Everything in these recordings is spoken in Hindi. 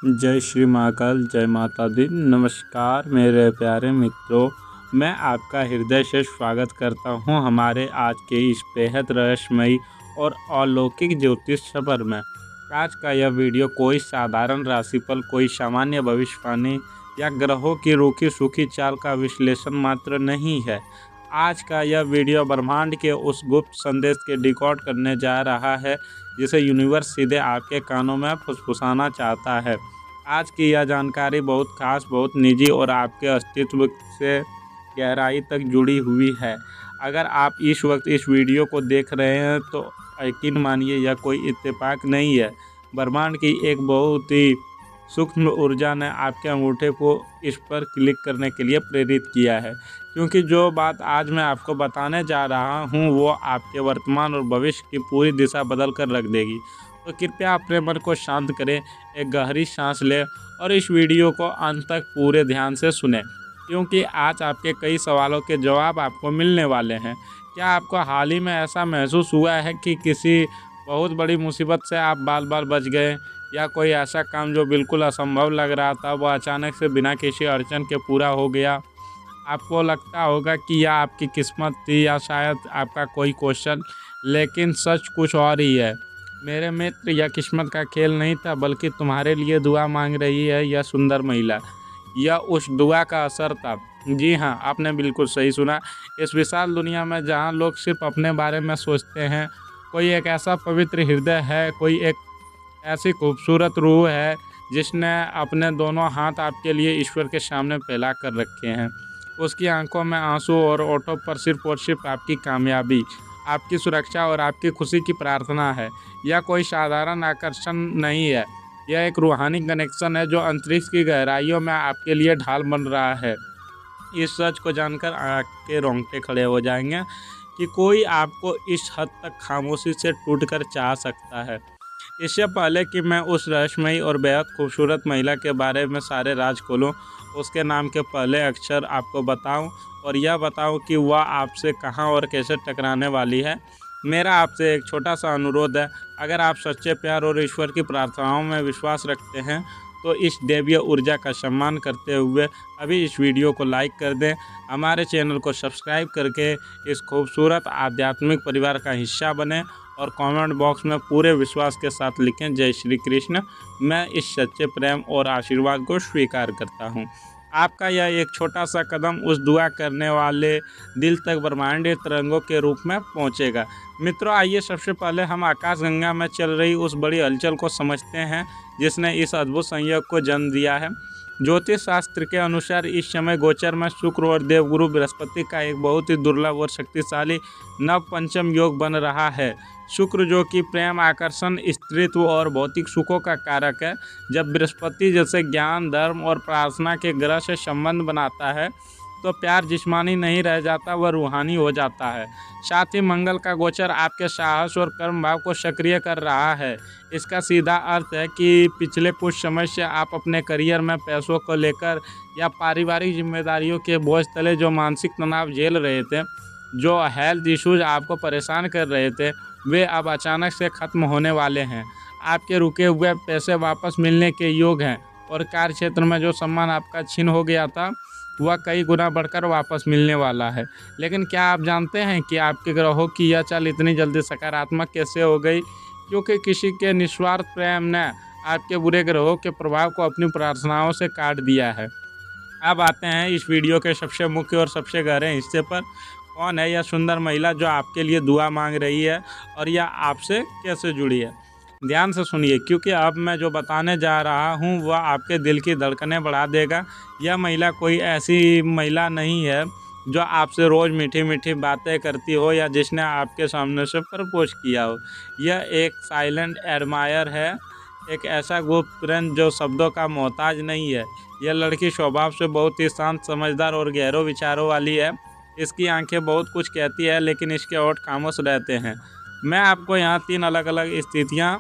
जय श्री महाकाल, जय माता दी। नमस्कार मेरे प्यारे मित्रों, मैं आपका हृदय से स्वागत करता हूं हमारे आज के इस बेहद रहस्यमयी और अलौकिक ज्योतिष सफर में। आज का यह वीडियो कोई साधारण राशिफल, कोई सामान्य भविष्यवाणी या ग्रहों की रूखी सूखी चाल का विश्लेषण मात्र नहीं है। आज का यह वीडियो ब्रह्मांड के उस गुप्त संदेश के डिकोड करने जा रहा है जिसे यूनिवर्स सीधे आपके कानों में फुसफुसाना चाहता है। आज की यह जानकारी बहुत खास, बहुत निजी और आपके अस्तित्व से गहराई तक जुड़ी हुई है। अगर आप इस वक्त इस वीडियो को देख रहे हैं तो यकीन मानिए यह कोई इत्तेफाक नहीं है। ब्रह्मांड की एक बहुत ही सूक्ष्म ऊर्जा ने आपके अंगूठे को इस पर क्लिक करने के लिए प्रेरित किया है, क्योंकि जो बात आज मैं आपको बताने जा रहा हूँ वो आपके वर्तमान और भविष्य की पूरी दिशा बदल कर रख देगी। तो कृपया अपने मन को शांत करें, एक गहरी सांस लें और इस वीडियो को अंत तक पूरे ध्यान से सुनें, क्योंकि आज आपके कई सवालों के जवाब आपको मिलने वाले हैं। क्या आपको हाल ही में ऐसा महसूस हुआ है कि किसी बहुत बड़ी मुसीबत से आप बाल बाल बच गए, या कोई ऐसा काम जो बिल्कुल असंभव लग रहा था वो अचानक से बिना किसी अड़चन के पूरा हो गया? आपको लगता होगा कि यह आपकी किस्मत थी या शायद आपका कोई क्वेश्चन, लेकिन सच कुछ और ही है। मेरे मित्र, यह किस्मत का खेल नहीं था, बल्कि तुम्हारे लिए दुआ मांग रही है यह सुंदर महिला। यह उस दुआ का असर था। जी हाँ, आपने बिल्कुल सही सुना। इस विशाल दुनिया में जहाँ लोग सिर्फ अपने बारे में सोचते हैं, कोई एक ऐसा पवित्र हृदय है, कोई एक ऐसी खूबसूरत रूह है जिसने अपने दोनों हाथ आपके लिए ईश्वर के सामने फैला कर रखे हैं। उसकी आंखों में आंसू और ओठों पर सिर्फ और सिर्फ आपकी कामयाबी, आपकी सुरक्षा और आपकी खुशी की प्रार्थना है। यह कोई साधारण आकर्षण नहीं है, यह एक रूहानी कनेक्शन है जो अंतरिक्ष की गहराइयों में आपके लिए ढाल बन रहा है। इस सच को जानकर आपके रोंगटे खड़े हो जाएंगे कि कोई आपको इस हद तक खामोशी से टूटकर चाह सकता है। इससे पहले कि मैं उस रहस्यमयी और बेहद खूबसूरत महिला के बारे में सारे राज खोलूं, उसके नाम के पहले अक्षर आपको बताऊं और यह बताऊं कि वह आपसे कहां और कैसे टकराने वाली है। मेरा आपसे एक छोटा सा अनुरोध है, अगर आप सच्चे प्यार और ईश्वर की प्रार्थनाओं में विश्वास रखते हैं तो इस दैवीय ऊर्जा का सम्मान करते हुए अभी इस वीडियो को लाइक कर दें, हमारे चैनल को सब्सक्राइब करके इस खूबसूरत आध्यात्मिक परिवार का हिस्सा बने और कमेंट बॉक्स में पूरे विश्वास के साथ लिखें, जय श्री कृष्ण। मैं इस सच्चे प्रेम और आशीर्वाद को स्वीकार करता हूँ। आपका यह एक छोटा सा कदम उस दुआ करने वाले दिल तक ब्रह्मांडीय तरंगों के रूप में पहुँचेगा। मित्रों, आइए सबसे पहले हम आकाशगंगा में चल रही उस बड़ी हलचल को समझते हैं जिसने इस अद्भुत संयोग को जन्म दिया है। ज्योतिष शास्त्र के अनुसार इस समय गोचर में शुक्र और देवगुरु बृहस्पति का एक बहुत ही दुर्लभ और शक्तिशाली नव पंचम योग बन रहा है। शुक्र जो कि प्रेम, आकर्षण, स्त्रीत्व और भौतिक सुखों का कारक है, जब बृहस्पति जैसे ज्ञान, धर्म और प्रार्थना के ग्रह से संबंध बनाता है तो प्यार जिस्मानी नहीं रह जाता, वह रूहानी हो जाता है। साथ ही मंगल का गोचर आपके साहस और कर्म भाव को सक्रिय कर रहा है। इसका सीधा अर्थ है कि पिछले कुछ समय से आप अपने करियर में पैसों को लेकर या पारिवारिक जिम्मेदारियों के बोझ तले जो मानसिक तनाव झेल रहे थे, जो हेल्थ इश्यूज आपको परेशान कर रहे थे, वे अब अचानक से ख़त्म होने वाले हैं। आपके रुके हुए पैसे वापस मिलने के योग हैं और कार्य क्षेत्र में जो सम्मान आपका छीन हो गया था वह कई गुना बढ़कर वापस मिलने वाला है। लेकिन क्या आप जानते हैं कि आपके ग्रहों की यह चाल इतनी जल्दी सकारात्मक कैसे हो गई? क्योंकि किसी के निस्वार्थ प्रेम ने आपके बुरे ग्रहों के प्रभाव को अपनी प्रार्थनाओं से काट दिया है। अब आते हैं इस वीडियो के सबसे मुख्य और सबसे गहरे हिस्से पर। कौन है यह सुंदर महिला जो आपके लिए दुआ मांग रही है और यह आपसे कैसे जुड़ी है? ध्यान से सुनिए, क्योंकि अब मैं जो बताने जा रहा हूँ वह आपके दिल की धड़कनें बढ़ा देगा। यह महिला कोई ऐसी महिला नहीं है जो आपसे रोज़ मीठी मीठी बातें करती हो या जिसने आपके सामने से प्रपोज किया हो। यह एक साइलेंट एडमायर है, एक ऐसा गुप्त प्रेम जो शब्दों का मोहताज नहीं है। यह लड़की स्वभाव से बहुत ही शांत, समझदार और गहरे विचारों वाली है। इसकी आंखें बहुत कुछ कहती है, लेकिन इसके होंठ खामोश रहते हैं। मैं आपको यहाँ 3 अलग अलग स्थितियाँ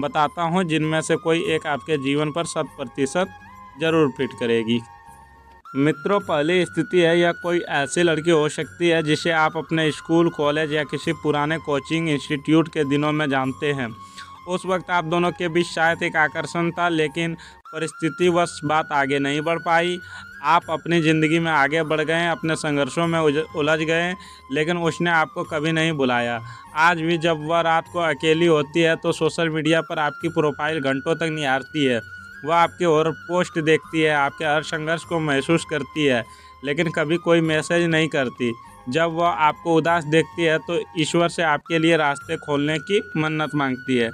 बताता हूँ जिनमें से कोई एक आपके जीवन पर 100% ज़रूर फिट करेगी। मित्रों, पहली स्थिति है, यह कोई ऐसी लड़की हो सकती है जिसे आप अपने स्कूल, कॉलेज या किसी पुराने कोचिंग इंस्टीट्यूट के दिनों में जानते हैं। उस वक्त आप दोनों के बीच शायद एक आकर्षण था, लेकिन परिस्थितिवश बात आगे नहीं बढ़ पाई। आप अपनी ज़िंदगी में आगे बढ़ गए, अपने संघर्षों में उलझ गए, लेकिन उसने आपको कभी नहीं बुलाया। आज भी जब वह रात को अकेली होती है तो सोशल मीडिया पर आपकी प्रोफाइल घंटों तक निहारती है। वह आपके और पोस्ट देखती है, आपके हर संघर्ष को महसूस करती है, लेकिन कभी कोई मैसेज नहीं करती। जब वह आपको उदास देखती है तो ईश्वर से आपके लिए रास्ते खोलने की मन्नत मांगती है।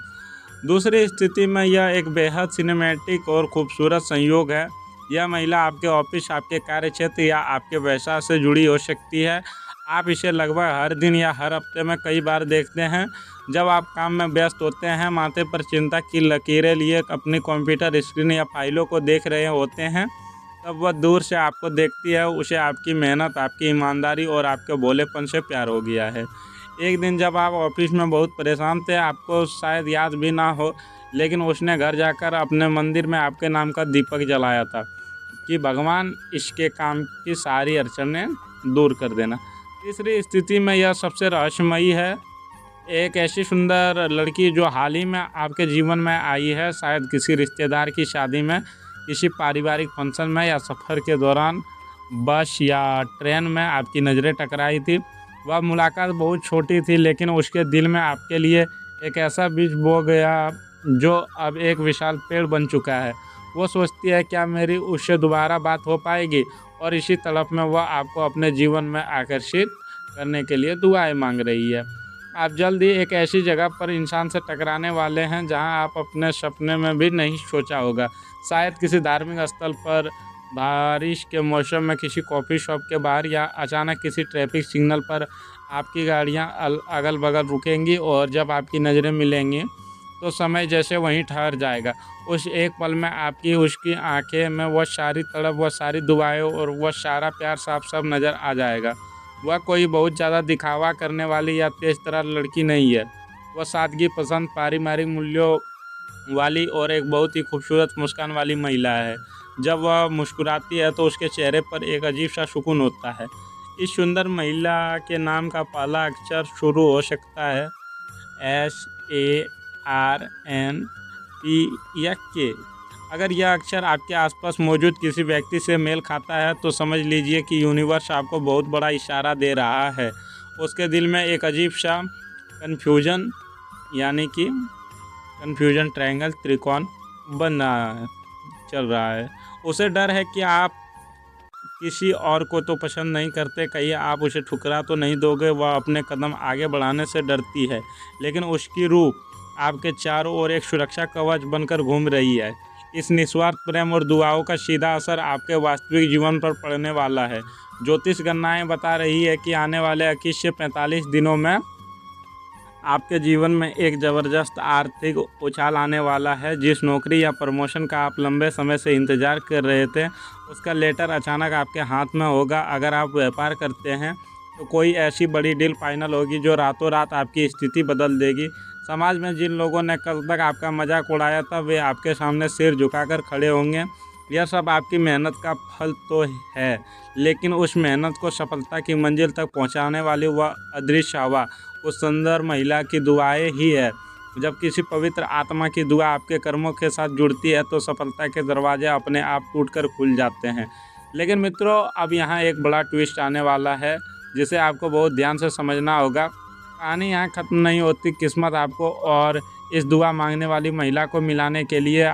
दूसरी स्थिति में यह एक बेहद सिनेमैटिक और खूबसूरत संयोग है। यह महिला आपके ऑफिस, आपके कार्यक्षेत्र या आपके व्यवसाय से जुड़ी हो सकती है। आप इसे लगभग हर दिन या हर हफ्ते में कई बार देखते हैं। जब आप काम में व्यस्त होते हैं, माथे पर चिंता की लकीरें लिए अपनी कंप्यूटर स्क्रीन या फाइलों को देख रहे होते हैं, तब वह दूर से आपको देखती है। उसे आपकी मेहनत, आपकी ईमानदारी और आपके भोलेपन से प्यार हो गया है। एक दिन जब आप ऑफिस में बहुत परेशान थे, आपको शायद याद भी ना हो, लेकिन उसने घर जाकर अपने मंदिर में आपके नाम का दीपक जलाया था कि भगवान इसके काम की सारी अड़चनें दूर कर देना। तीसरी स्थिति में यह सबसे रहस्यमयी है। एक ऐसी सुंदर लड़की जो हाल ही में आपके जीवन में आई है, शायद किसी रिश्तेदार की शादी में, किसी पारिवारिक फंक्शन में या सफ़र के दौरान बस या ट्रेन में आपकी नज़रें टकराई थी। वह मुलाकात बहुत छोटी थी, लेकिन उसके दिल में आपके लिए एक ऐसा बीज बो गया जो अब एक विशाल पेड़ बन चुका है। वो सोचती है क्या मेरी उससे दोबारा बात हो पाएगी, और इसी तड़प में वह आपको अपने जीवन में आकर्षित करने के लिए दुआएं मांग रही है। आप जल्द ही एक ऐसी जगह पर इंसान से टकराने वाले हैं जहां आप अपने सपने में भी नहीं सोचा होगा। शायद किसी धार्मिक स्थल पर, बारिश के मौसम में किसी कॉफ़ी शॉप के बाहर, या अचानक किसी ट्रैफिक सिग्नल पर आपकी गाड़ियां अगल बगल रुकेंगी, और जब आपकी नज़रें मिलेंगी तो समय जैसे वहीं ठहर जाएगा। उस एक पल में आपकी उसकी आंखें में वह सारी तड़प, वह सारी दुआएं और वह सारा प्यार साफ साफ नज़र आ जाएगा। वह कोई बहुत ज़्यादा दिखावा करने वाली या तेज तरह लड़की नहीं है। वह सादगी पसंद, पारिवारिक मूल्यों वाली और एक बहुत ही खूबसूरत मुस्कान वाली महिला है। जब वह मुस्कुराती है तो उसके चेहरे पर एक अजीब सा सुकून होता है। इस सुंदर महिला के नाम का पहला अक्षर शुरू हो सकता है SARNP या K। अगर यह अक्षर आपके आसपास मौजूद किसी व्यक्ति से मेल खाता है तो समझ लीजिए कि यूनिवर्स आपको बहुत बड़ा इशारा दे रहा है। उसके दिल में एक अजीब सा कन्फ्यूजन, यानी कि कन्फ्यूजन ट्रायंगल, त्रिकोण बन रहा है, चल रहा है। उसे डर है कि आप किसी और को तो पसंद नहीं करते, कहीं आप उसे ठुकरा तो नहीं दोगे। वह अपने कदम आगे बढ़ाने से डरती है, लेकिन उसकी रूह आपके चारों ओर एक सुरक्षा कवच बनकर घूम रही है। इस निस्वार्थ प्रेम और दुआओं का सीधा असर आपके वास्तविक जीवन पर पड़ने वाला है। ज्योतिष गणनाएं बता रही है कि आने वाले 21 से 45 दिनों में आपके जीवन में एक ज़बरदस्त आर्थिक उछाल आने वाला है। जिस नौकरी या प्रमोशन का आप लंबे समय से इंतज़ार कर रहे थे, उसका लेटर अचानक आपके हाथ में होगा। अगर आप व्यापार करते हैं तो कोई ऐसी बड़ी डील फाइनल होगी जो रातों रात आपकी स्थिति बदल देगी। समाज में जिन लोगों ने कल तक आपका मजाक उड़ाया था, वे आपके सामने सिर झुकाकर खड़े होंगे। यह सब आपकी मेहनत का फल तो है, लेकिन उस मेहनत को सफलता की मंजिल तक पहुंचाने वाली वह अदृश्य हवा, उस सुंदर महिला की दुआएं ही है। जब किसी पवित्र आत्मा की दुआ आपके कर्मों के साथ जुड़ती है तो सफलता के दरवाजे अपने आप टूटकर खुल जाते हैं। लेकिन मित्रों, अब यहाँ एक बड़ा ट्विस्ट आने वाला है जिसे आपको बहुत ध्यान से समझना होगा। कहानी यहाँ ख़त्म नहीं होती। किस्मत आपको और इस दुआ मांगने वाली महिला को मिलाने के लिए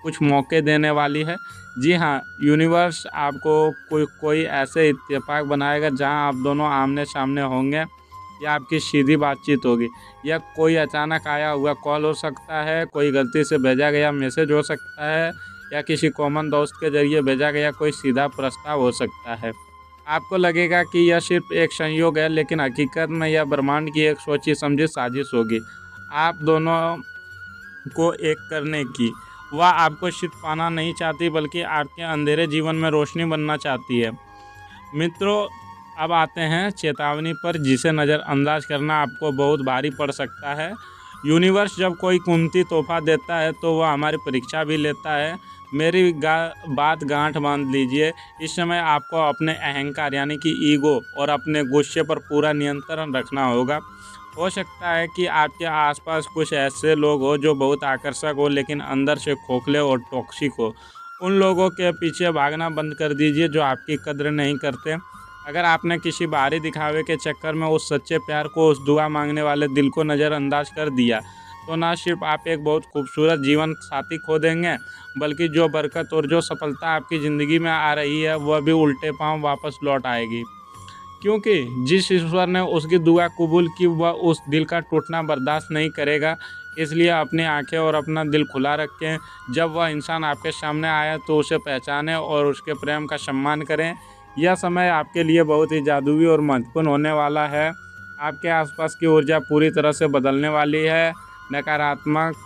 कुछ मौके देने वाली है। जी हाँ, यूनिवर्स आपको कोई ऐसे इत्तेफाक बनाएगा जहाँ आप दोनों आमने सामने होंगे, या आपकी सीधी बातचीत होगी। यह कोई अचानक आया हुआ कॉल हो सकता है, कोई गलती से भेजा गया मैसेज हो सकता है, या किसी कॉमन दोस्त के जरिए भेजा गया कोई सीधा प्रस्ताव हो सकता है। आपको लगेगा कि यह सिर्फ एक संयोग है, लेकिन हकीकत में यह ब्रह्मांड की एक सोची समझी साजिश होगी आप दोनों को एक करने की। वह आपको सिर्फ पाना नहीं चाहती, बल्कि आपके अंधेरे जीवन में रोशनी बनना चाहती है। मित्रों, अब आते हैं चेतावनी पर, जिसे नज़रअंदाज करना आपको बहुत भारी पड़ सकता है। यूनिवर्स जब कोई कीमती तोहफा देता है तो वह हमारी परीक्षा भी लेता है। मेरी बात गांठ बांध लीजिए। इस समय आपको अपने अहंकार, यानी कि ईगो, और अपने गुस्से पर पूरा नियंत्रण रखना होगा। हो सकता है कि आपके आसपास कुछ ऐसे लोग हो जो बहुत आकर्षक हो लेकिन अंदर से खोखले और टॉक्सिक हो। उन लोगों के पीछे भागना बंद कर दीजिए जो आपकी कद्र नहीं करते। अगर आपने किसी बाहरी दिखावे के चक्कर में उस सच्चे प्यार को, उस दुआ मांगने वाले दिल को नज़रअंदाज कर दिया, तो ना सिर्फ आप एक बहुत खूबसूरत जीवन साथी खो देंगे, बल्कि जो बरकत और जो सफलता आपकी ज़िंदगी में आ रही है वह भी उल्टे पाँव वापस लौट आएगी। क्योंकि जिस ईश्वर ने उसकी दुआ कबूल की वह उस दिल का टूटना बर्दाश्त नहीं करेगा। इसलिए अपनी आंखें और अपना दिल खुला रखें। जब वह इंसान आपके सामने आए तो उसे पहचानें और उसके प्रेम का सम्मान करें। यह समय आपके लिए बहुत ही जादुई और महत्वपूर्ण होने वाला है। आपके आसपास की ऊर्जा पूरी तरह से बदलने वाली है। नकारात्मक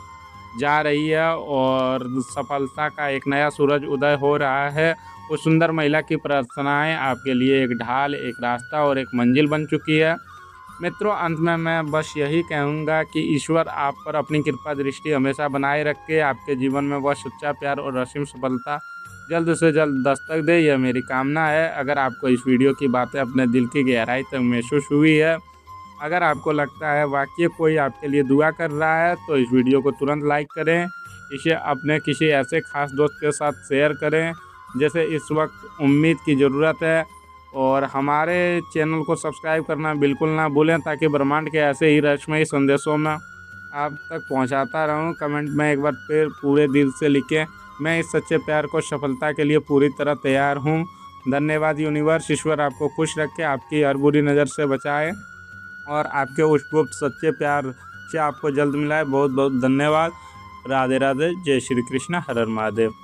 जा रही है और सफलता का एक नया सूरज उदय हो रहा है। उस सुंदर महिला की प्रार्थनाएं आपके लिए एक ढाल, एक रास्ता और एक मंजिल बन चुकी है। मित्रों, अंत में मैं बस यही कहूँगा कि ईश्वर आप पर अपनी कृपा दृष्टि हमेशा बनाए रखे। आपके जीवन में वह सच्चा प्यार और असीम सफलता जल्द से जल्द दस्तक दे, यह मेरी कामना है। अगर आपको इस वीडियो की बातें अपने दिल की गहराई तक महसूस हुई है, अगर आपको लगता है वाकई कोई आपके लिए दुआ कर रहा है, तो इस वीडियो को तुरंत लाइक करें। इसे अपने किसी ऐसे खास दोस्त के साथ शेयर करें जैसे इस वक्त उम्मीद की ज़रूरत है। और हमारे चैनल को सब्सक्राइब करना बिल्कुल ना भूलें, ताकि ब्रह्मांड के ऐसे ही रहस्यमयी संदेशों में आप तक पहुंचाता रहूं। कमेंट में एक बार फिर पूरे दिल से लिखें, मैं इस सच्चे प्यार को सफलता के लिए पूरी तरह तैयार हूं। धन्यवाद यूनिवर्स। ईश्वर आपको खुश रखे, आपकी हर बुरी नज़र से बचाए और आपके उस गुप्त सच्चे प्यार से आपको जल्द मिलाए। बहुत बहुत धन्यवाद। राधे राधे। जय श्री कृष्ण। हर हर महादेव।